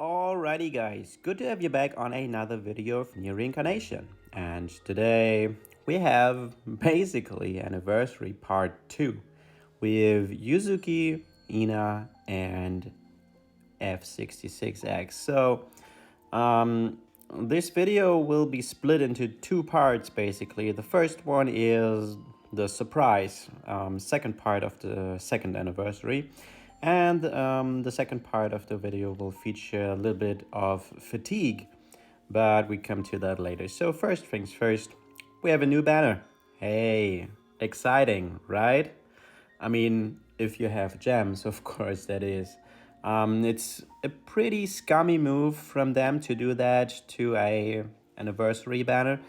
Alrighty guys, good to have you back on another video of NieR Reincarnation. And today we have basically anniversary part 2 with Yuzuki, Hina and F66x. So this video will be split into 2 parts basically. The first one is the surprise second part of the second anniversary. And the second part of the video will feature a little bit of fatigue, but we come to that later. So first things first, we have a new banner. Hey, exciting, right? I mean, if you have gems, of course that is. It's a pretty scummy move from them to do that to a anniversary banner.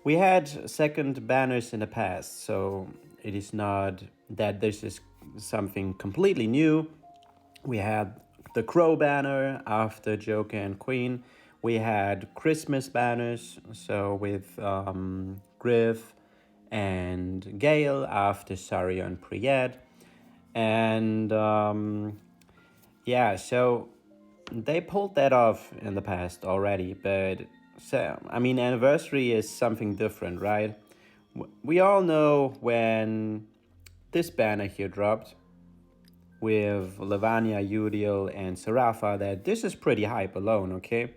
We had second banners in the past, so it is not that this is something completely new. We had the Crow banner after Joker and Queen. We had Christmas banners, so with Griff and Gale after Sario and Priyad. And yeah, so they pulled that off in the past already, but so, I mean, anniversary is something different, right? We all know when this banner here dropped with Lavanya, Udiel, and Sarafa that this is pretty hype alone, okay?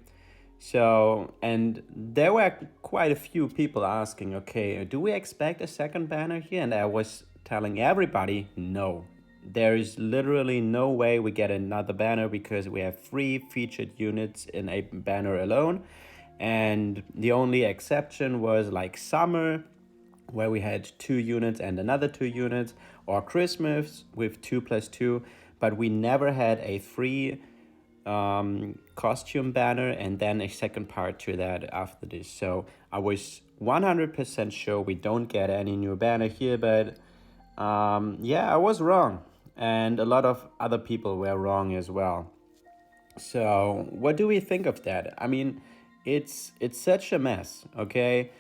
So, and there were quite a few people asking, okay, do we expect a second banner here? And I was telling everybody, no. There is literally no way we get another banner because we have 3 featured units in a banner alone. And the only exception was like Summer, where we had 2 units and another 2 units, or Christmas with 2+2, but we never had a free costume banner and then a second part to that after this. So I was 100% sure we don't get any new banner here, but yeah, I was wrong. And a lot of other people were wrong as well. So what do we think of that? I mean, it's such a mess, okay?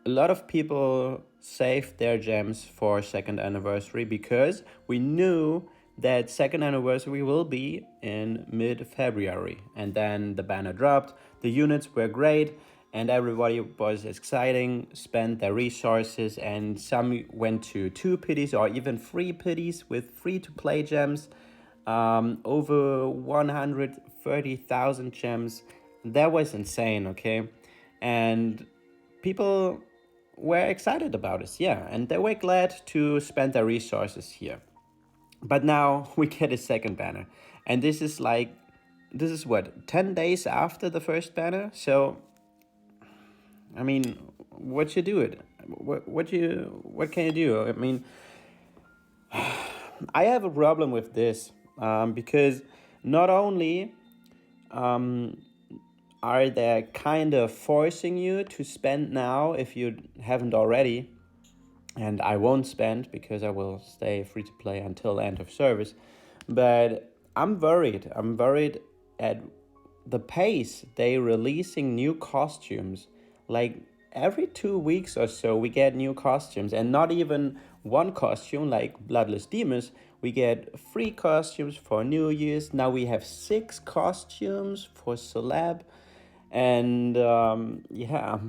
A lot of people saved their gems for second anniversary because we knew that second anniversary will be in mid-February. And then the banner dropped, the units were great, and everybody was exciting, spent their resources, and some went to 2 pities or even 3 pities with free-to-play gems. Over 130,000 gems. That was insane, okay? And people were excited about it, yeah, and they were glad to spend their resources here. But now we get a second banner, and this is what, 10 days after the first banner? So, I mean, what you do it? What can you do? I mean, I have a problem with this because not only are they kind of forcing you to spend now if you haven't already, and I won't spend because I will stay free to play until end of service, but I'm worried at the pace they releasing new costumes. Like every 2 weeks or so we get new costumes, and not even one costume like Bloodless Demons. We get 3 costumes for New Year's. Now we have 6 costumes for Celeb. And yeah,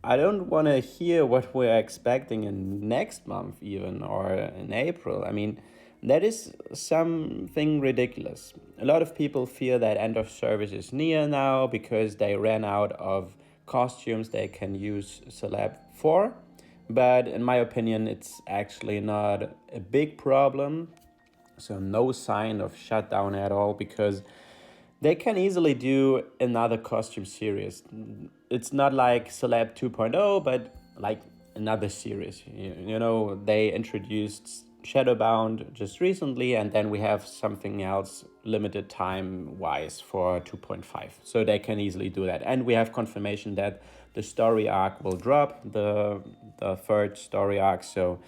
I don't want to hear what we're expecting in next month even, or in April. I mean, that is something ridiculous. A lot of people fear that end of service is near now because they ran out of costumes they can use Celeb for, but in my opinion it's actually not a big problem, so no sign of shutdown at all, because they can easily do another costume series. It's not like Celeb 2.0, but like another series. You know, they introduced Shadowbound just recently, and then we have something else limited time wise for 2.5. So they can easily do that. And we have confirmation that the story arc will drop, the third story arc. So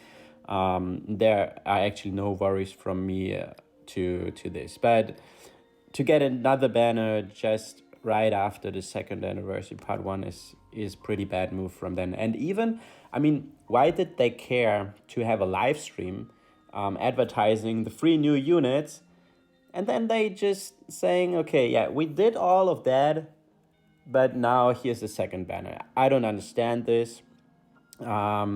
there are actually no worries from me to this. But to get another banner just right after the second anniversary part 1 is pretty bad move from them. And even, I mean, why did they care to have a live stream advertising the 3 new units, and then they just saying, okay, yeah, we did all of that, but now here's the second banner? I don't understand this. I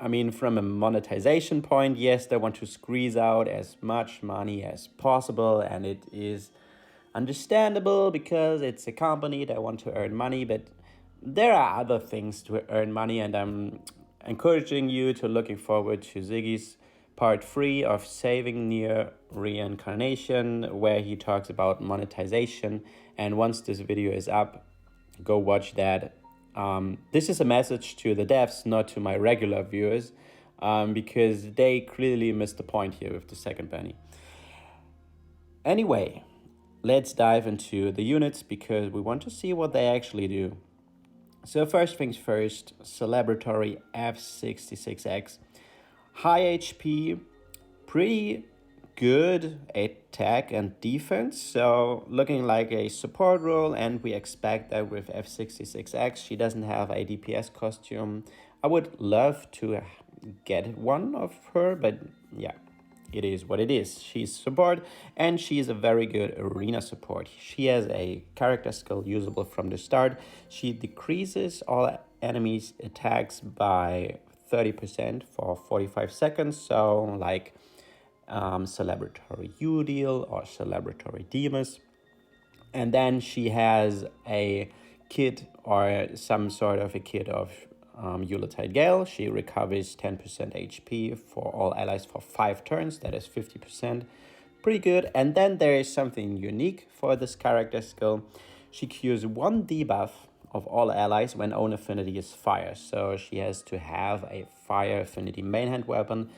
mean, from a monetization point, yes, they want to squeeze out as much money as possible, and it is understandable because it's a company that want to earn money, but there are other things to earn money, and I'm encouraging you to looking forward to Ziggy's part 3 of Saving NieR Reincarnation, where he talks about monetization. And once this video is up, go watch that. This is a message to the devs, not to my regular viewers, because they clearly missed the point here with the second banner. Anyway, let's dive into the units, because we want to see what they actually do. So first things first, Celeb F66x. High HP, pretty good attack and defense, so looking like a support role, and we expect that with F66x. She doesn't have a DPS costume. I would love to get one of her, but yeah, it is what it is. She's support, and she's a very good arena support. She has a character skill usable from the start. She decreases all enemies' attacks by 30% for 45 seconds. So like Celebratory Udeal or Celebratory Demus. And then she has a kit, or some sort of a kit of Yuletide Gale. She recovers 10% HP for all allies for 5 turns. That is 50%. Pretty good. And then there is something unique for this character skill. She cures 1 debuff of all allies when own affinity is fire. So she has to have a fire affinity main hand weapon.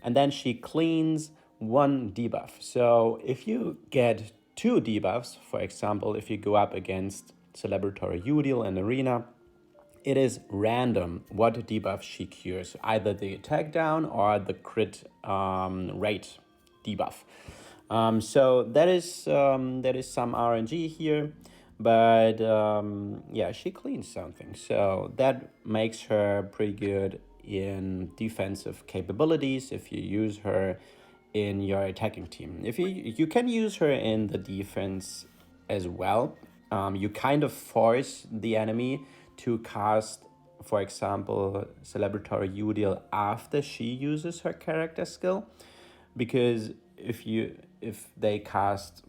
And then she cleans 1 debuff. So if you get 2 debuffs, for example, if you go up against Celebratory Udeal in Arena, it is random what debuff she cures, either the attack down or the crit rate debuff. So that is some RNG here, but yeah, she cleans something, so that makes her pretty good in defensive capabilities if you use her in your attacking team. If you can use her in the defense as well. You kind of force the enemy to cast, for example, Celebratory Udeal after she uses her character skill, because if they cast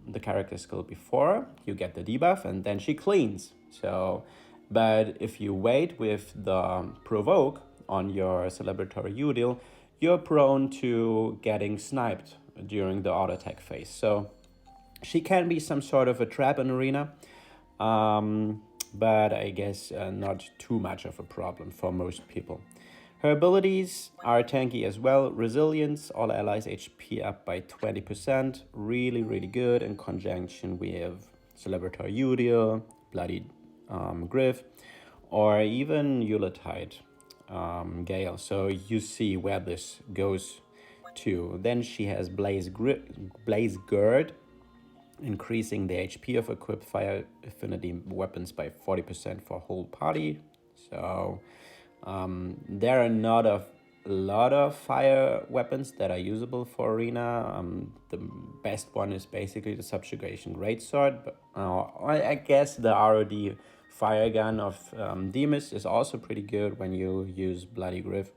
the character skill before, you get the debuff and then she cleans. So, but if you wait with the provoke on your Celebratory Udeal, you're prone to getting sniped during the auto attack phase. So she can be some sort of a trap in Arena, but I guess not too much of a problem for most people. Her abilities are tanky as well. Resilience, all allies HP up by 20%. Really, really good. In conjunction, we have Celebratory Udeal, Bloody Griff, or even Yuletide Gale. So you see where this goes to. Then she has Blaze Gird, increasing the HP of equipped fire affinity weapons by 40% for whole party. So there are not a lot of fire weapons that are usable for Arena. The best one is basically the Subjugation Greatsword, but I guess the ROD fire gun of Demus is also pretty good when you use Bloody Griff.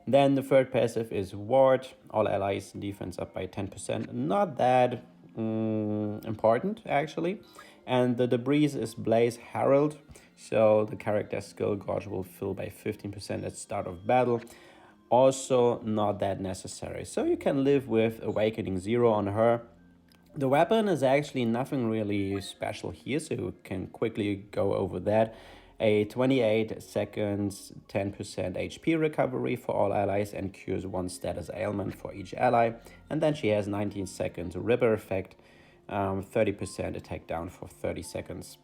Then the third passive is Ward, all allies defense up by 10%. Not that important actually. And the debris is Blaze Herald. So the character skill gauge will fill by 15% at start of battle. Also not that necessary. So you can live with Awakening 0 on her. The weapon is actually nothing really special here, so you can quickly go over that. A 28 seconds 10% HP recovery for all allies and cures one status ailment for each ally. And then she has 19 seconds River effect, 30% attack down for 30 seconds.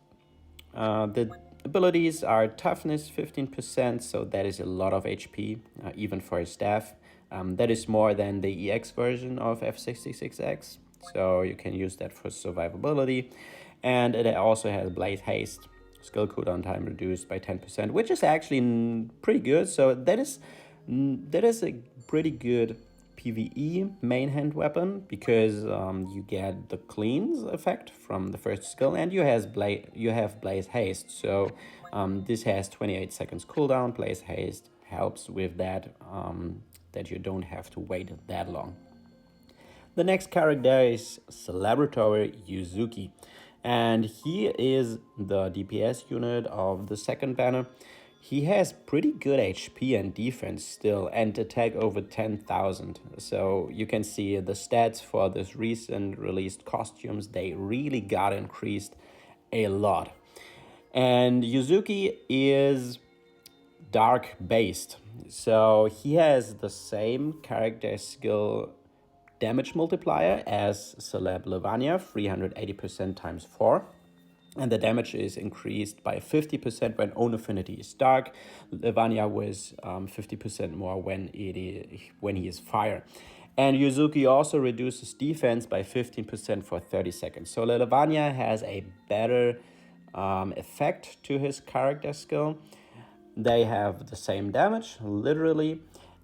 The abilities are toughness 15%, so that is a lot of HP, even for a staff. That is more than the EX version of F66x, so you can use that for survivability. And it also has Blaze Haste, skill cooldown time reduced by 10%, which is actually pretty good. So that is a pretty good PvE main hand weapon, because you get the cleans effect from the first skill, and you have Blaze Haste. So this has 28 seconds cooldown. Blaze Haste helps with that, that you don't have to wait that long. The next character is Celebratory Yuzuki, and he is the DPS unit of the second banner. He has pretty good HP and defense still, and attack over 10,000. So you can see the stats for this recent released costumes, they really got increased a lot. And Yuzuki is dark based. So he has the same character skill damage multiplier as Celeb Lavanya, 380% times 4. And the damage is increased by 50% when own affinity is dark. Lavanya was 50% more when he is fire. And Yuzuki also reduces defense by 15% for 30 seconds. So Lavanya has a better effect to his character skill. They have the same damage, literally.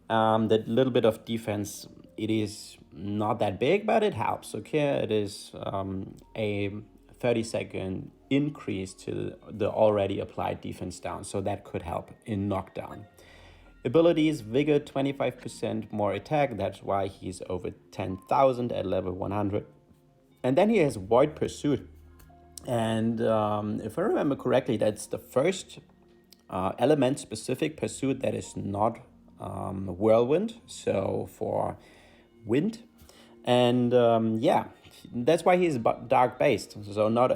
The little bit of defense, it is not that big, but it helps. Okay, it is a 30-second increase to the already applied defense down, so that could help in knockdown. Abilities: Vigor 25% more attack, that's why he's over 10,000 at level 100. And then he has Void Pursuit, and if I remember correctly, that's the first element specific pursuit that is not whirlwind, so for wind. And yeah, that's why he's dark based. So not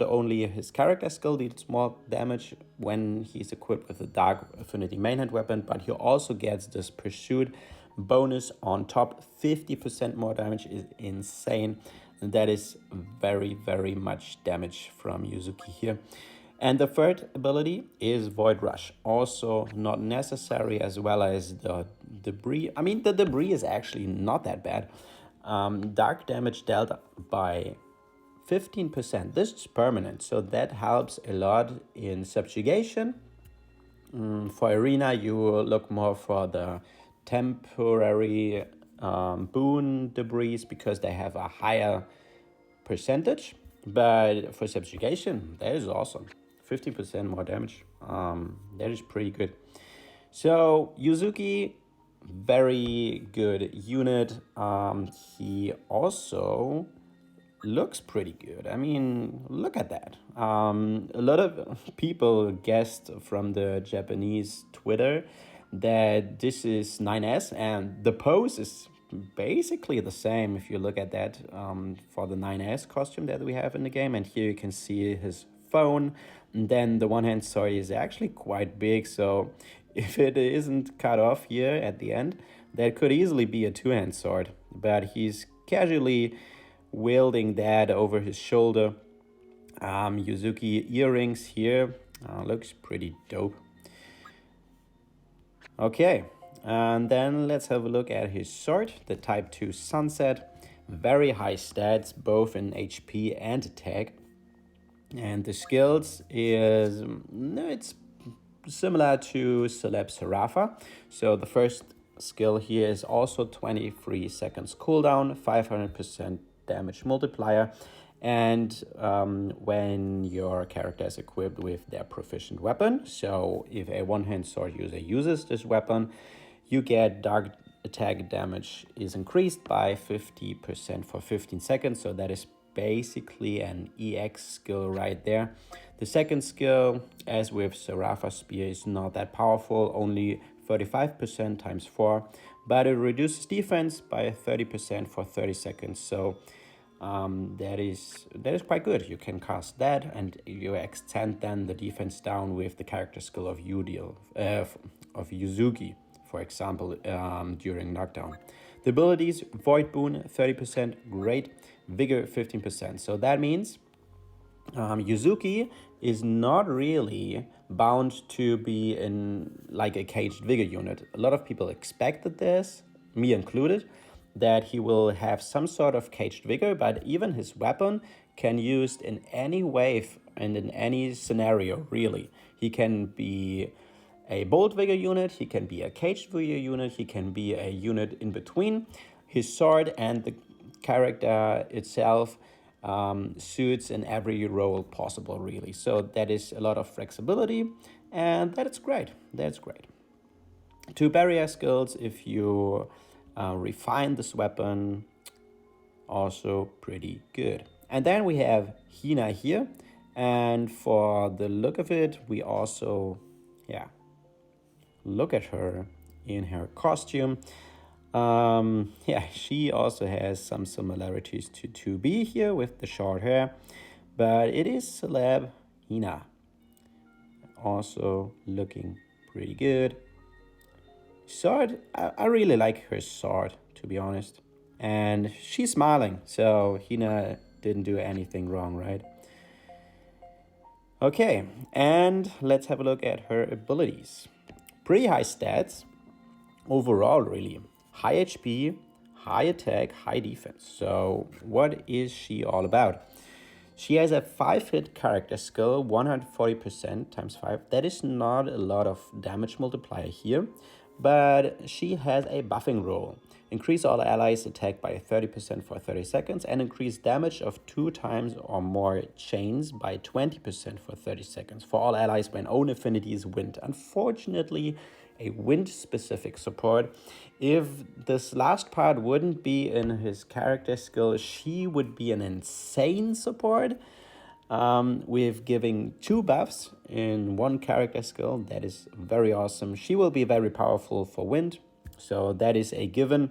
only his character skill deals more damage when he's equipped with a dark affinity mainhand weapon, but he also gets this pursuit bonus on top. 50% more damage is insane. That is very, very much damage from Yuzuki here. And the third ability is Void Rush, also not necessary, as well as the debris. I mean, the debris is actually not that bad. Dark damage dealt by 15%. This is permanent, so that helps a lot in Subjugation. For Arena, you look more for the temporary boon debris, because they have a higher percentage. But for Subjugation, that is awesome. 50% more damage. That is pretty good. So Yuzuki, very good unit. He also looks pretty good. I mean, look at that. A lot of people guessed from the Japanese Twitter that this is 9S, and the pose is basically the same if you look at that for the 9S costume that we have in the game. And here you can see his phone, and then the one-hand sword is actually quite big, so if it isn't cut off here at the end, that could easily be a two-hand sword. But he's casually wielding that over his shoulder. Yuzuki earrings here, looks pretty dope. Okay, and then let's have a look at his sword, the Type 2 Sunset. Very high stats, both in HP and attack. And the skills is, it's similar to Celeb Serafa. So the first skill here is also 23 seconds cooldown, 500% damage multiplier. And when your character is equipped with their proficient weapon, so if a one-hand sword user uses this weapon, you get dark attack damage is increased by 50% for 15 seconds. So that is basically an EX skill right there. The second skill, as with Seraph's Spear, is not that powerful, only 35% times 4, but it reduces defense by 30% for 30 seconds. So that is quite good. You can cast that, and you extend then the defense down with the character skill of Yuzuki, for example, during knockdown. The abilities: Void Boon 30%, great. Vigor 15%. So that means Yuzuki is not really bound to be in like a caged vigor unit. A lot of people expected this, me included, that he will have some sort of caged vigor, but even his weapon can be used in any wave and in any scenario, really. He can be a bolt vigor unit, he can be a caged vigor unit, he can be a unit in between. His sword and the character itself suits in every role possible, really. So that is a lot of flexibility, and that is great. That's great. 2 barrier skills, if you refine this weapon, also pretty good. And then we have Hina here, and for the look of it, we also, look at her in her costume. She also has some similarities to 2B here with the short hair, but it is Celeb Hina. Also looking pretty good. Sword, I really like her sword, to be honest. And she's smiling, so Hina didn't do anything wrong, right? Okay, and let's have a look at her abilities. Pretty high stats overall, really. High HP, high attack, high defense. So what is she all about? She has a 5-hit character skill, 140% times 5. That is not a lot of damage multiplier here, but she has a buffing role. Increase all allies' attack by 30% for 30 seconds and increase damage of 2 times or more chains by 20% for 30 seconds for all allies when own affinity is wind. Unfortunately, a wind-specific support. If this last part wouldn't be in his character skill, she would be an insane support. With giving 2 buffs in 1 character skill. That is very awesome. She will be very powerful for wind, so that is a given.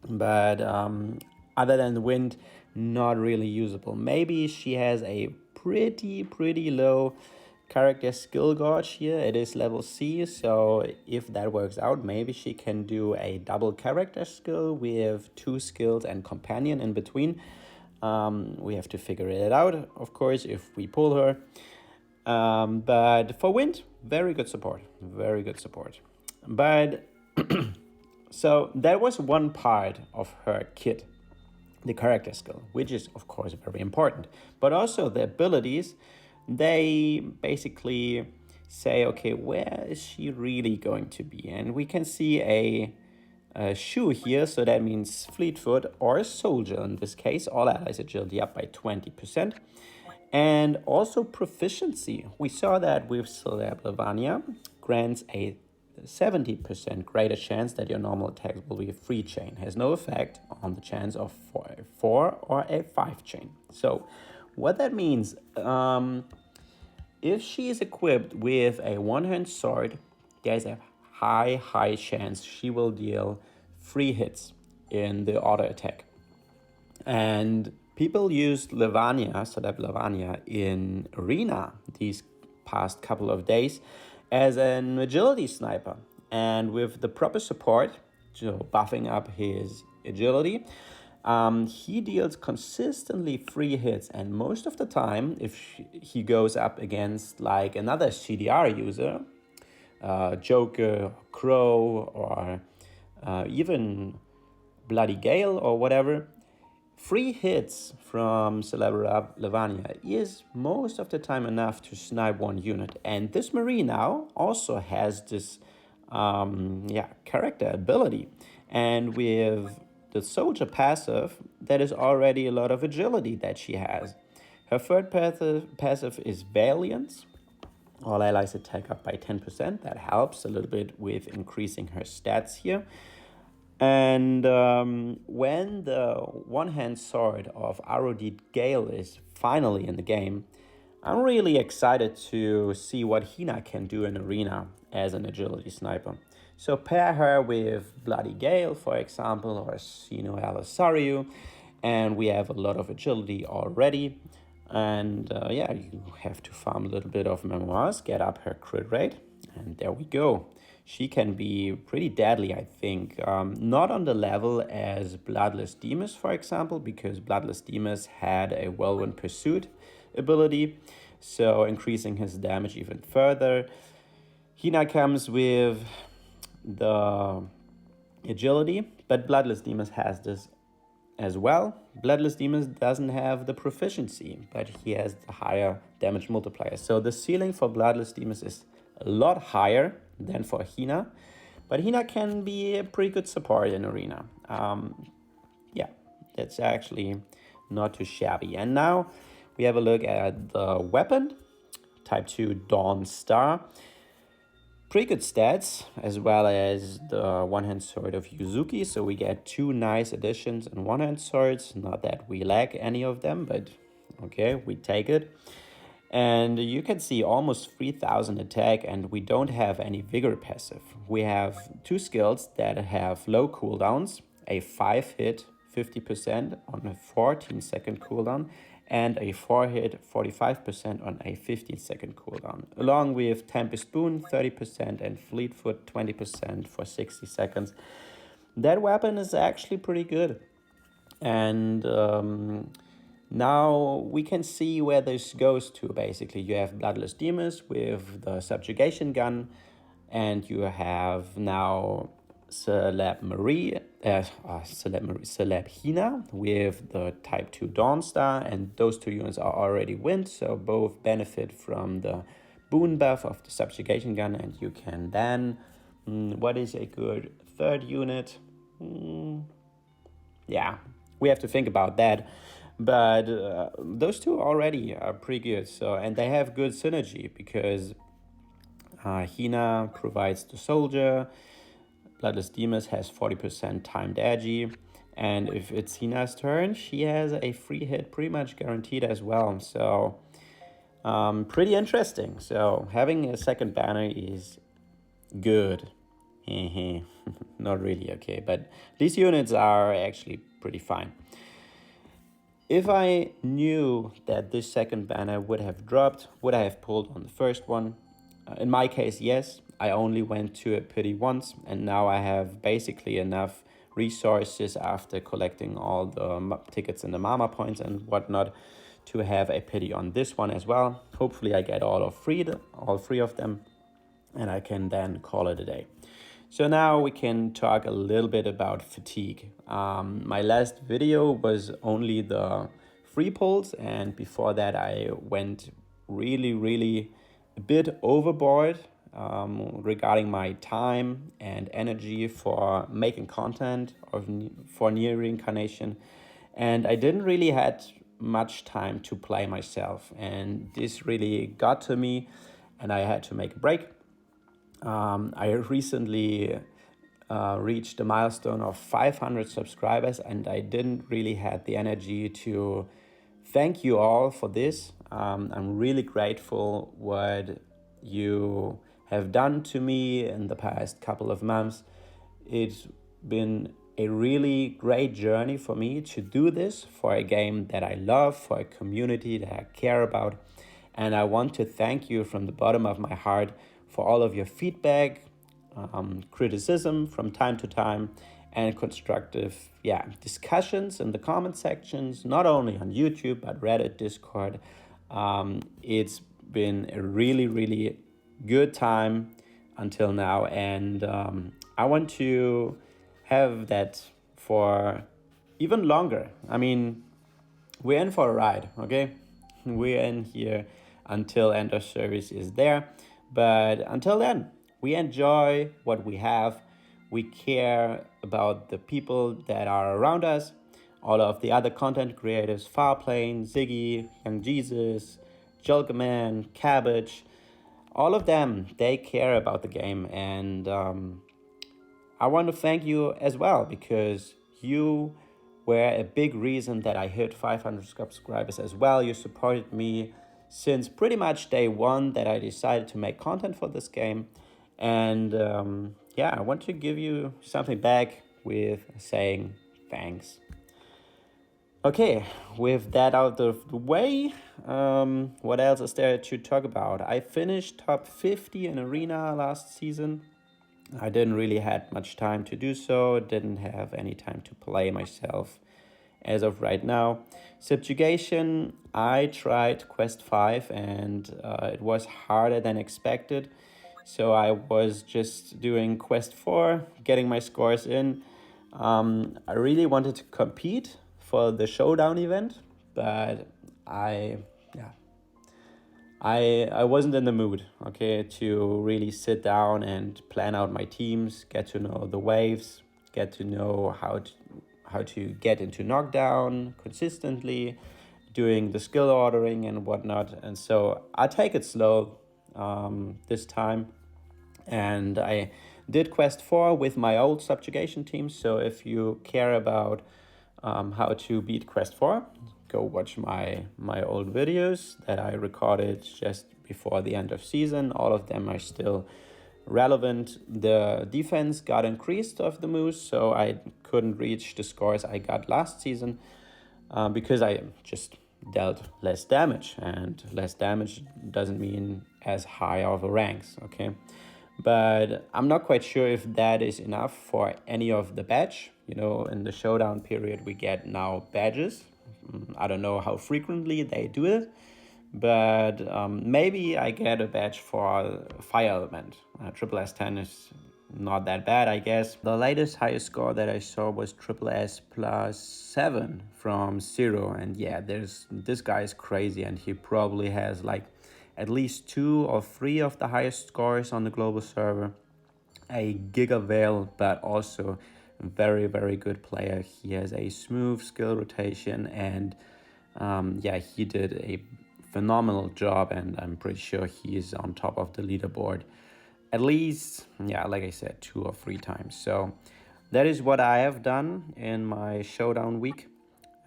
But other than wind, not really usable. Maybe she has a pretty low character skill gauge here. It is level C, so if that works out, maybe she can do a double character skill with 2 skills and companion in between. We have to figure it out, of course, if we pull her. But for wind, very good support. Very good support. But so that was one part of her kit, the character skill, which is, of course, very important. But also the abilities, they basically say, okay, where is she really going to be? And we can see a shoe here, so that means fleetfoot or soldier in this case. All allies agility up by 20%. And also proficiency. We saw that with Celeb Lavania, grants a 70% greater chance that your normal attacks will be a 3 chain. Has no effect on the chance of 4 or a 5 chain. So what that means, if she is equipped with a 1-hand sword, there's a high chance she will deal 3 hits in the auto attack. And people used Celeb Lavania in Arena these past couple of days as an agility sniper. And with the proper support, so buffing up his agility, he deals consistently 3 hits. And most of the time, if he goes up against like another CDR user, Joker, Crow, or even Bloody Gale or whatever, 3 hits from Celeb Lavania is most of the time enough to snipe 1 unit. And this Marine now also has this character ability. And with the soldier passive, that is already a lot of agility that she has. Her third passive is Valiance. All allies attack up by 10%. That helps a little bit with increasing her stats here. And when the 1-hand sword of Arodid Gale is finally in the game, I'm really excited to see what Hina can do in Arena as an agility sniper. So pair her with Bloody Gale, for example, or Sino Alisariu, and we have a lot of agility already. And yeah, you have to farm a little bit of Memoirs, get up her crit rate, and there we go. She can be pretty deadly, I think. Not on the level as Bloodless Demas, for example, because Bloodless Demas had a Whirlwind Pursuit ability, so increasing his damage even further. Hina comes with the agility, but Bloodless Demas has this as well. Bloodless Demas doesn't have the proficiency, but he has the higher damage multiplier. So the ceiling for Bloodless Demas is a lot higher than for Hina, but Hina can be a pretty good support in Arena. Yeah, that's actually not too shabby. And now we have a look at the weapon, Type 2 Dawn Star. Pretty good stats, as well as the one-hand sword of Yuzuki. So we get two nice additions in one-hand swords. Not that we lack any of them, but okay, we take it. And you can see almost 3000 attack, and we don't have any vigor passive. We have two skills that have low cooldowns, a 5-hit 50% on a 14-second cooldown, and a 4-hit 45% on a 15-second cooldown, along with Tempest Boon 30% and Fleetfoot 20% for 60 seconds. That weapon is actually pretty good. And now we can see where this goes to, basically. You have Bloodless Demas with the Subjugation gun, and you have now Celeb Hina with the Type 2 Dawn Star, and those two units are already wind, so both benefit from the boon buff of the Subjugation gun, and you can then, what is a good third unit? Yeah, we have to think about that. But those two already are pretty good. So, and they have good synergy because Hina provides the soldier, Bloodless Demas has 40% timed agi, and if it's Hina's turn, she has a free hit pretty much guaranteed as well. So pretty interesting. So having a second banner is good. Not really, okay, but these units are actually pretty fine. If I knew that this second banner would have dropped, would I have pulled on the first one? In my case, yes. I only went to a pity once, and now I have basically enough resources after collecting all the tickets and the mama points and whatnot to have a pity on this one as well. Hopefully I get all three of them, and I can then call it a day. So now we can talk a little bit about fatigue. My last video was only the free pulls, and before that I went really a bit overboard regarding my time and energy for making content for NieR Reincarnation, and I didn't really had much time to play myself, and this really got to me, and I had to make a break. I recently reached the milestone of 500 subscribers, and I didn't really have the energy to thank you all for this. I'm really grateful what you have done to me in the past couple of months. It's been a really great journey for me to do this for a game that I love, for a community that I care about. And I want to thank you from the bottom of my heart for all of your feedback, criticism from time to time, and constructive discussions in the comment sections, not only on YouTube, but Reddit, Discord. It's been a really good time until now, and I want to have that for even longer. I mean, we're in for a ride, okay? We're in here until end of service is there, but until then, we enjoy what we have. We care about the people that are around us, all of the other content creators, Farplane, Ziggy, Young Jesus, Julgaman, Cabbage, all of them, they care about the game, and I want to thank you as well, because you were a big reason that I hit 500 subscribers as well. You supported me since pretty much day one that I decided to make content for this game. And yeah, I want to give you something back with saying thanks. Okay, with that out of the way, what else is there to talk about? I finished top 50 in Arena last season. I didn't really had much time to do so, didn't have any time to play myself as of right now. Subjugation, I tried Quest 5 and it was harder than expected. So I was just doing Quest 4, getting my scores in. I really wanted to compete for the showdown event, but I wasn't in the mood, okay, to really sit down and plan out my teams, get to know the waves, get to know how to get into knockdown consistently, doing the skill ordering and whatnot. And so I take it slow this time. And I did Quest 4 with my old Subjugation team. So if you care about how to beat Quest 4, go watch my old videos that I recorded just before the end of season. All of them are still relevant. The defense got increased of the moves, so I couldn't reach the scores I got last season because I just dealt less damage, and less damage doesn't mean as high of a ranks, okay? But I'm not quite sure if that is enough for any of the badge. You know, in the showdown period, we get now badges. I don't know how frequently they do it, but maybe I get a badge for Fire Element. Triple S10 is not that bad, I guess. The latest highest score that I saw was Triple S plus 7 from 0. And yeah, this guy is crazy, and he probably has like at least 2 or 3 of the highest scores on the global server. A Giga Veil, but also very, very good player. He has a smooth skill rotation, and yeah, he did a phenomenal job, and I'm pretty sure he is on top of the leaderboard at least, yeah, like I said, 2 or 3 times. So that is what I have done in my showdown week.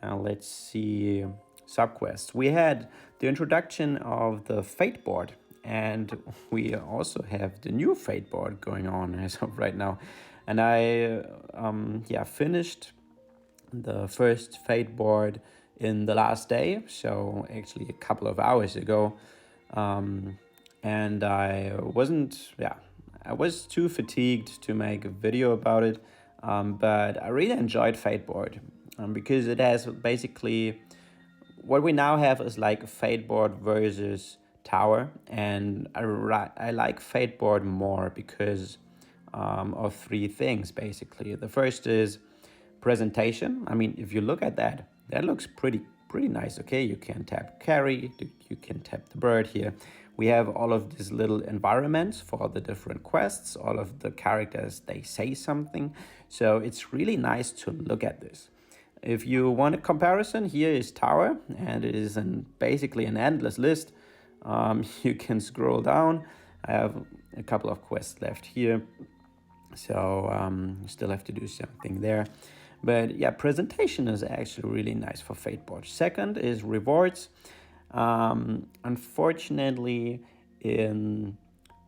Let's see subquests. We had the introduction of the Fate board, and we also have the new Fate board going on as of right now. And I finished the first Fate board in the last day, so actually a couple of hours ago. And I was too fatigued to make a video about it, but I really enjoyed Fate board because it has basically what we now have is like Fate board versus Tower, and I like Fate board more because of 3 things basically. The first is presentation. I mean, if you look at that, that looks pretty nice. Okay, you can tap carry, you can tap the bird here. We have all of these little environments for the different quests. All of the characters, they say something. So it's really nice to look at this. If you want a comparison, here is Tower, and it is basically an endless list. You can scroll down. I have a couple of quests left here, so you still have to do something there. But yeah, presentation is actually really nice for Fate board. Second is rewards. Unfortunately, in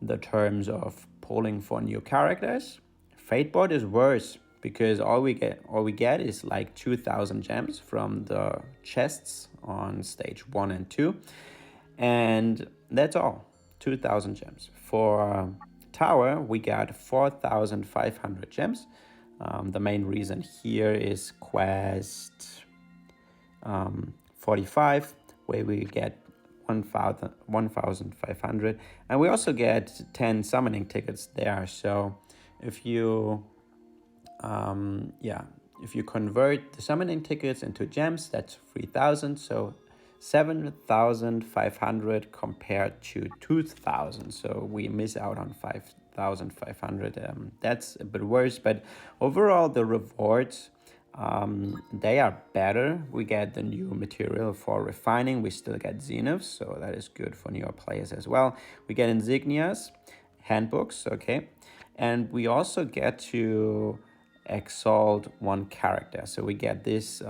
the terms of polling for new characters, Fate board is worse because all we get is like 2,000 gems from the chests on stage 1 and 2, and that's all. 2,000 gems. For Tower, we got 4,500 gems. The main reason here is quest 45, where we get 1,500, and we also get 10 summoning tickets there. So if you convert the summoning tickets into gems, that's 3,000. So 7,500 compared to 2,000. So we miss out on 5,500. That's a bit worse, but overall the rewards, they are better. We get the new material for refining. We still get zeniths, so that is good for newer players as well. We get insignias, handbooks, okay, and we also get to exalt 1 character. So we get this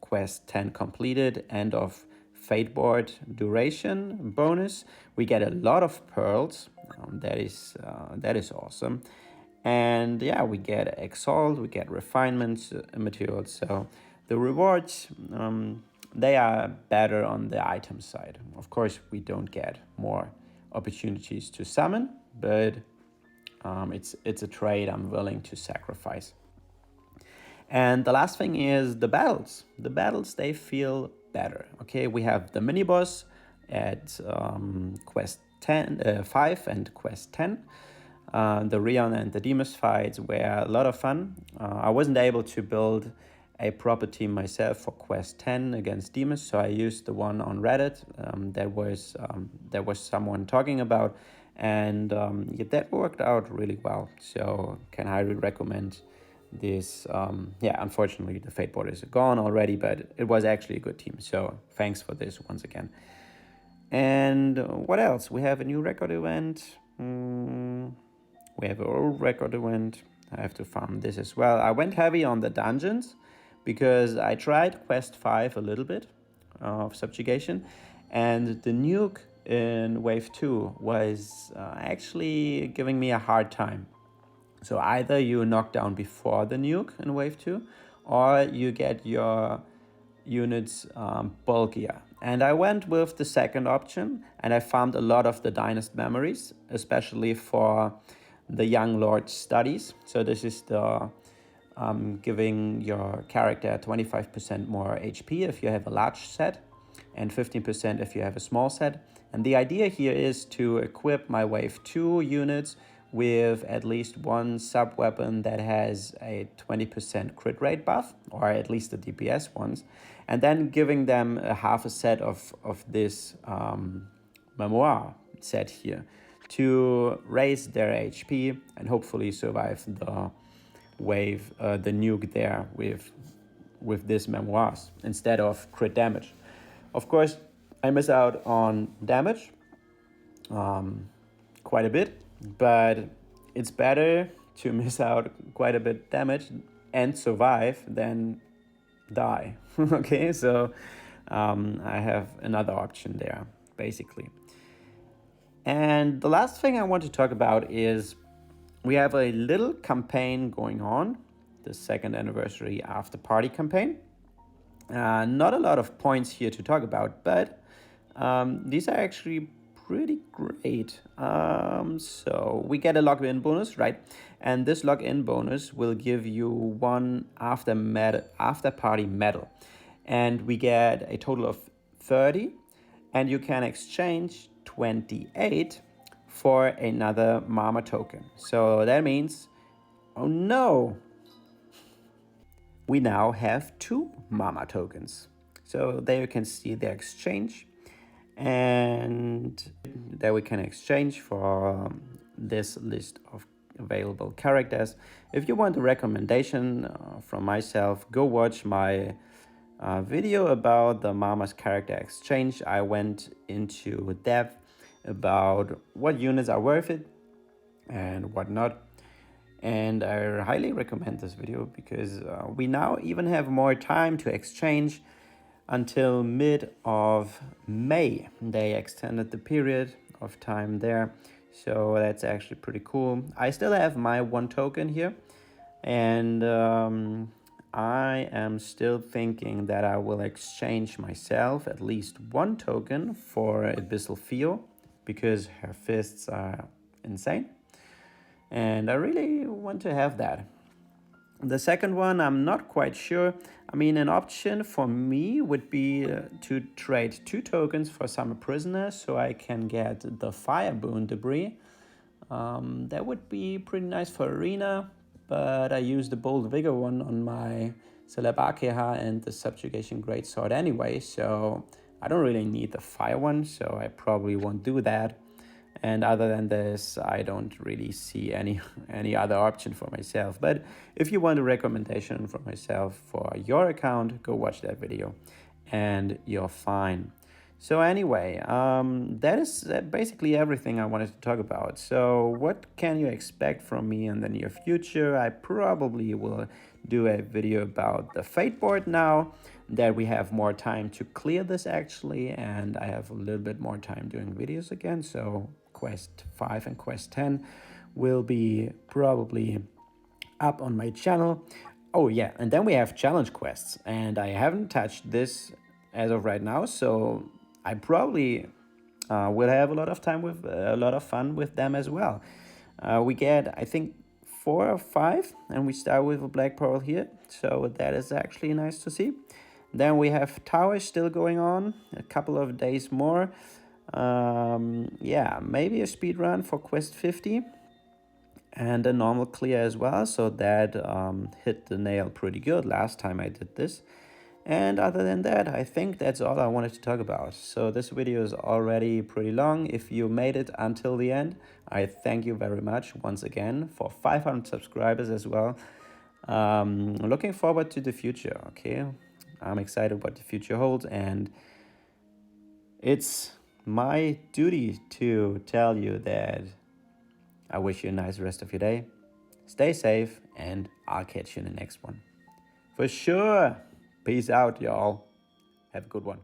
quest 10 completed, end of Fate Board duration bonus. We get a lot of pearls. That is awesome. And yeah, we get Exalt, we get refinement materials. So the rewards, they are better on the item side. Of course, we don't get more opportunities to summon, but it's a trade I'm willing to sacrifice. And the last thing is the battles. The battles, they feel better. Okay, we have the mini boss at quest 5 and quest 10. The Rion and the Demus fights were a lot of fun. I wasn't able to build a proper team myself for quest 10 against Demus, so I used the one on Reddit there was someone talking about, and yeah, that worked out really well. So can highly recommend this. Yeah, unfortunately the Fate Board is gone already, but it was actually a good team. So thanks for this once again. And what else? We have a new record event. We have an old record event. I have to farm this as well. I went heavy on the dungeons because I tried quest 5 a little bit of Subjugation, and the nuke in wave 2 was actually giving me a hard time. So either you knock down before the nuke in wave 2, or you get your units bulkier. And I went with the second option, and I farmed a lot of the Dynast memories, especially for the Young Lord studies. So this is the giving your character 25% more HP if you have a large set, and 15% if you have a small set. And the idea here is to equip my wave 2 units with at least one sub-weapon that has a 20% crit rate buff, or at least the DPS ones, and then giving them a half a set of this Memoir set here to raise their HP and hopefully survive the wave, the nuke there with this Memoirs instead of crit damage. Of course, I miss out on damage quite a bit, but it's better to miss out quite a bit damage and survive than die. Okay, so I have another option there, basically. And the last thing I want to talk about is we have a little campaign going on, the 2nd anniversary Afterparty campaign. Not a lot of points here to talk about, but these are actually pretty great. So we get a login bonus, right? And this login bonus will give you one Afterparty medal. And we get a total of 30, and you can exchange 28 for another Mama token. So that means, oh no, we now have 2 Mama tokens. So there you can see the exchange, and there we can exchange for this list of available characters. If you want a recommendation from myself, go watch my video about the Mama's character exchange. I went into depth about what units are worth it and what not. And I highly recommend this video because we now even have more time to exchange until mid of May. They extended the period of time there, so that's actually pretty cool. I still have my 1 token here, and I am still thinking that I will exchange myself at least 1 token for Abyssal Theo, because her fists are insane, and I really want to have that. The second one, I'm not quite sure. I mean, an option for me would be to trade 2 tokens for Summer Prisoner so I can get the Fire Boon Debris. That would be pretty nice for Arena, but I use the Bold Vigor one on my Celeb Hina and the Subjugation Greatsword anyway, so I don't really need the fire one, so I probably won't do that. And other than this, I don't really see any other option for myself. But if you want a recommendation from myself for your account, go watch that video and you're fine. So anyway, that is basically everything I wanted to talk about. So what can you expect from me in the near future? I probably will do a video about the Fate board now that we have more time to clear this actually, and I have a little bit more time doing videos again. So Quest 5 and Quest 10 will be probably up on my channel. Oh yeah, and then we have challenge quests, and I haven't touched this as of right now, so I probably will have a lot of time with a lot of fun with them as well. We get, I think, 4 or 5, and we start with a black pearl here, so that is actually nice to see. Then we have towers still going on, a couple of days more. Yeah, maybe a speed run for quest 50 and a normal clear as well, so that hit the nail pretty good last time I did this. And other than that, I think that's all I wanted to talk about. So this video is already pretty long. If you made it until the end, I thank you very much once again for 500 subscribers as well. Looking forward to the future, okay? I'm excited what the future holds, and it's my duty to tell you that I wish you a nice rest of your day. Stay safe, and I'll catch you in the next one. For sure. Peace out, y'all. Have a good one.